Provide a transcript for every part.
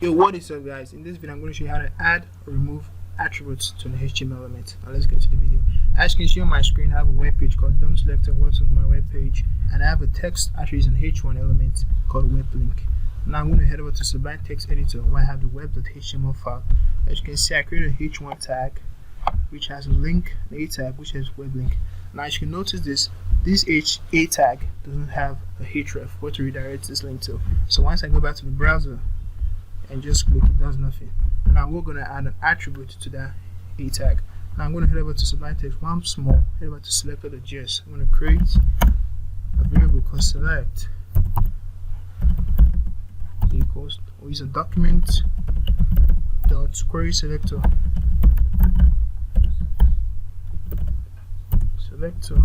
Yo, what is up guys? In this video I'm going to show you how to add or remove attributes to an HTML element. Now let's get to the video. As you can see on my screen, I have a web page called DOM selector. Welcome to my web page, and I have a text actually is an h1 element called web link. Now I'm going to head over to Sublime Text Editor where I have the web.html file. As you can see, I created a h1 tag which has a link, an a tag which has web link. Now as you can notice this a tag doesn't have a href where to redirect this link to. So once I go back to the browser and just click, it does nothing. Now we're going to add an attribute to that a tag. Now I'm going to head over to Sublime Text once more, head over to selector.js. I'm going to create a variable called select equals, or use a document dot query selector selector.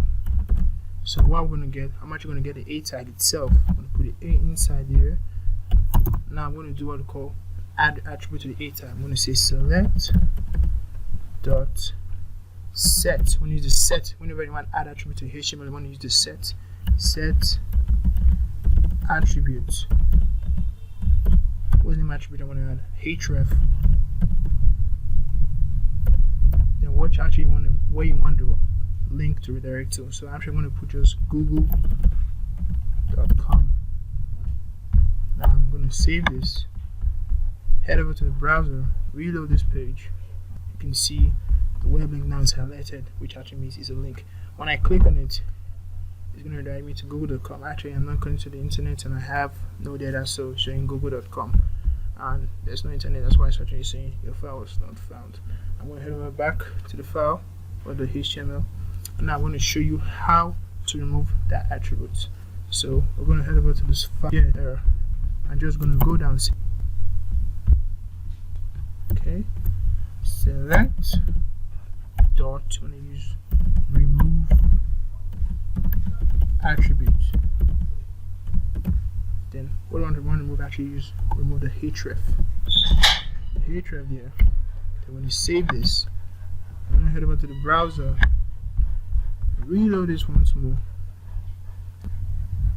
So what we're going to get, I'm actually going to get the a tag itself. I'm going to put the a inside here. Now I'm going to do what we call add attribute to the a tag. I'm going to say select dot set. When you use the set, whenever you want to add attribute to HTML, you want to use the set attribute. What's the name attribute I want to add? href. Then what actually where you want to link to redirect to. So I'm actually going to put just google.com. Now I'm going to save this, head over to the browser, reload this page. You can see the web link now is highlighted, which actually means it's a link. When I click on it, it's going to redirect me to google.com. Actually, I'm not connected to the internet and I have no data, so showing google.com. And there's no internet, that's why it's actually saying your file was not found. I'm going to head over back to the file or the HTML, and now I'm going to show you how to remove that attribute. So we're going to head over to this file here. I'm just going to go down. Okay, select dot. I'm going to use remove attribute. Then what I want to remove, actually use remove the href. The href there. Then when you save this, I'm going to head over to the browser, reload this once more.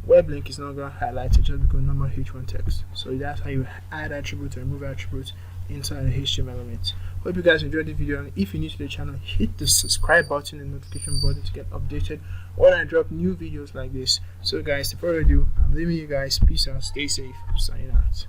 Web link is not going to highlight it just because normal h1 text. So that's how you add attributes or remove attributes inside the HTML element. Hope you guys enjoyed the video, and if you're new to the channel, hit the subscribe button and notification button to get updated when I drop new videos like this. So guys, without further ado, I'm leaving you guys. Peace out, stay safe, signing out.